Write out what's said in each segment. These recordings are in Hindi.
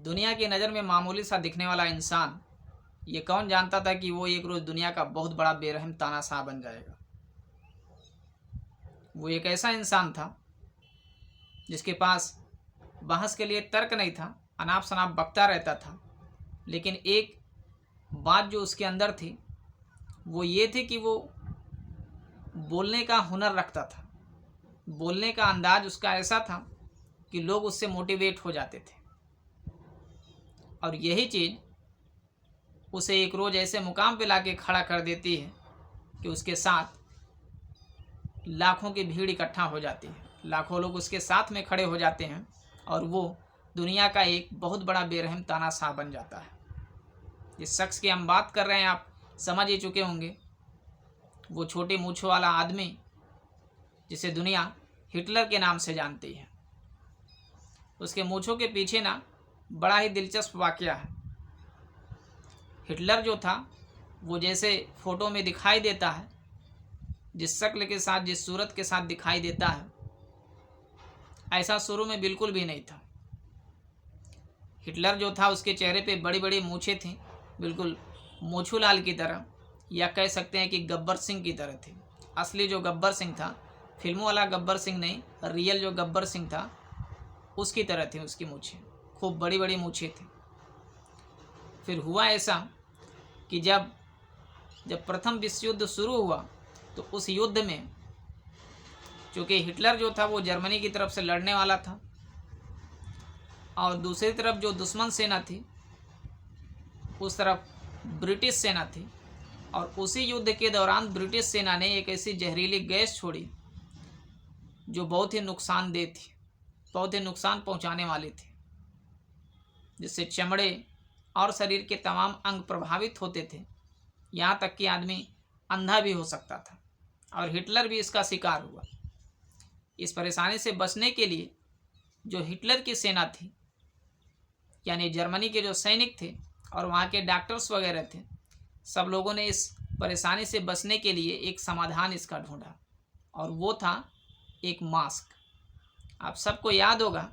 दुनिया की नज़र में मामूली सा दिखने वाला इंसान, ये कौन जानता था कि वो एक रोज़ दुनिया का बहुत बड़ा बेरहम तानाशाह बन जाएगा। वो एक ऐसा इंसान था जिसके पास बहस के लिए तर्क नहीं था, अनाप शनाप बकता रहता था। लेकिन एक बात जो उसके अंदर थी वो ये थी कि वो बोलने का हुनर रखता था। बोलने का अंदाज उसका ऐसा था कि लोग उससे मोटिवेट हो जाते थे। और यही चीज़ उसे एक रोज़ ऐसे मुकाम पे लाके खड़ा कर देती है कि उसके साथ लाखों की भीड़ इकट्ठा हो जाती है, लाखों लोग उसके साथ में खड़े हो जाते हैं और वो दुनिया का एक बहुत बड़ा बेरहम तानाशाह बन जाता है। जिस शख्स की हम बात कर रहे हैं आप समझ ही चुके होंगे, वो छोटे मूँछों वाला आदमी जिसे दुनिया हिटलर के नाम से जानती है। उसके मूँछों के पीछे ना बड़ा ही दिलचस्प वाकया है। हिटलर जो था वो जैसे फ़ोटो में दिखाई देता है, जिस शक्ल के साथ, जिस सूरत के साथ दिखाई देता है, ऐसा शुरू में बिल्कुल भी नहीं था। हिटलर जो था उसके चेहरे पे बड़ी बड़ी मूछें थीं, बिल्कुल मोछूलाल की तरह, या कह सकते हैं कि गब्बर सिंह की तरह थी। असली जो गब्बर सिंह था, फिल्मों वाला गब्बर सिंह नहीं, रियल जो गब्बर सिंह था उसकी तरह थी उसकी मूछें, खूब बड़ी बड़ी मूछें थी। फिर हुआ ऐसा कि जब प्रथम विश्व युद्ध शुरू हुआ तो उस युद्ध में चूँकि हिटलर जो था वो जर्मनी की तरफ से लड़ने वाला था और दूसरी तरफ जो दुश्मन सेना थी उस तरफ ब्रिटिश सेना थी। और उसी युद्ध के दौरान ब्रिटिश सेना ने एक ऐसी जहरीली गैस छोड़ी जो बहुत ही नुकसानदेह थी, बहुत ही नुकसान पहुंचाने वाली थी, जिससे चमड़े और शरीर के तमाम अंग प्रभावित होते थे, यहाँ तक कि आदमी अंधा भी हो सकता था। और हिटलर भी इसका शिकार हुआ। इस परेशानी से बचने के लिए जो हिटलर की सेना थी, यानी जर्मनी के जो सैनिक थे और वहाँ के डॉक्टर्स वगैरह थे, सब लोगों ने इस परेशानी से बचने के लिए एक समाधान इसका ढूंढा और वो था एक मास्क। आप सबको याद होगा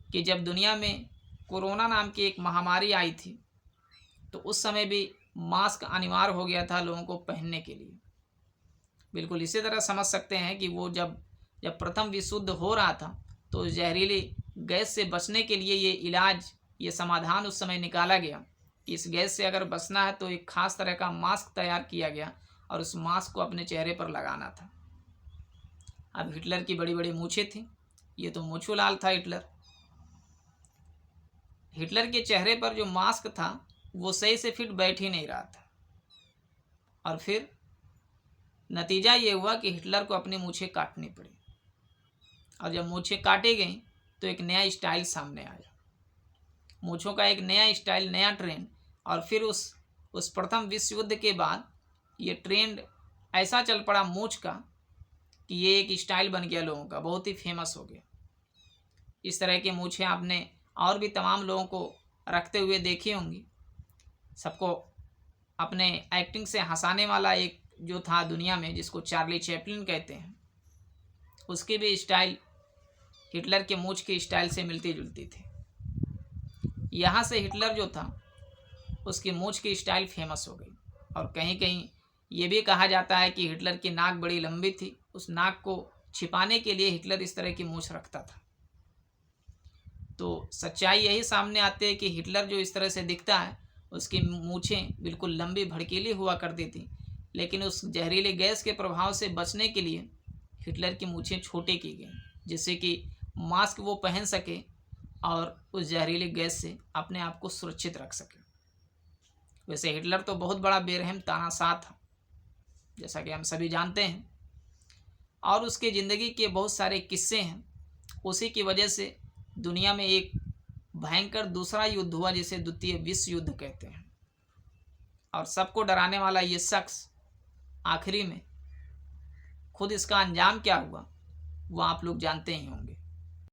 कि जब दुनिया में कोरोना नाम की एक महामारी आई थी तो उस समय भी मास्क अनिवार्य हो गया था लोगों को पहनने के लिए। बिल्कुल इसी तरह समझ सकते हैं कि वो जब प्रथम विश्व युद्ध हो रहा था तो जहरीली गैस से बचने के लिए ये इलाज, ये समाधान उस समय निकाला गया कि इस गैस से अगर बचना है तो एक खास तरह का मास्क तैयार किया गया और उस मास्क को अपने चेहरे पर लगाना था। अब हिटलर की बड़ी बड़ी मूछें थी, ये तो मूछूलाल था हिटलर। हिटलर के चेहरे पर जो मास्क था वो सही से फिट बैठ ही नहीं रहा था और फिर नतीजा ये हुआ कि हिटलर को अपनी मूछें काटनी पड़ी। और जब मूछें काटी गई तो एक नया स्टाइल सामने आया, मूछों का एक नया स्टाइल, नया ट्रेंड। और फिर उस प्रथम विश्व युद्ध के बाद ये ट्रेंड ऐसा चल पड़ा मूछ का कि ये एक स्टाइल बन गया लोगों का, बहुत ही फेमस हो गया। इस तरह की मूछें आपने और भी तमाम लोगों को रखते हुए देखी होंगी। सबको अपने एक्टिंग से हंसाने वाला एक जो था दुनिया में, जिसको चार्ली चैपलिन कहते हैं, उसकी भी स्टाइल हिटलर के मूछ की स्टाइल से मिलती जुलती थी। यहाँ से हिटलर जो था उसकी मूछ की स्टाइल फेमस हो गई। और कहीं कहीं ये भी कहा जाता है कि हिटलर की नाक बड़ी लंबी थी, उस नाक को छिपाने के लिए हिटलर इस तरह की मूछ रखता था। तो सच्चाई यही सामने आती है कि हिटलर जो इस तरह से दिखता है उसकी मूछें बिल्कुल लंबी भड़कीली हुआ करती थी, लेकिन उस जहरीली गैस के प्रभाव से बचने के लिए हिटलर की मूछें छोटी की गई, जिससे कि मास्क वो पहन सके और उस जहरीली गैस से अपने आप को सुरक्षित रख सके। वैसे हिटलर तो बहुत बड़ा बेरहम तानाशाह था, जैसा कि हम सभी जानते हैं, और उसकी ज़िंदगी के बहुत सारे किस्से हैं। उसी की वजह से दुनिया में एक भयंकर दूसरा युद्ध हुआ जिसे द्वितीय विश्व युद्ध कहते हैं। और सबको डराने वाला ये शख्स आखिरी में खुद इसका अंजाम क्या हुआ वो आप लोग जानते ही होंगे।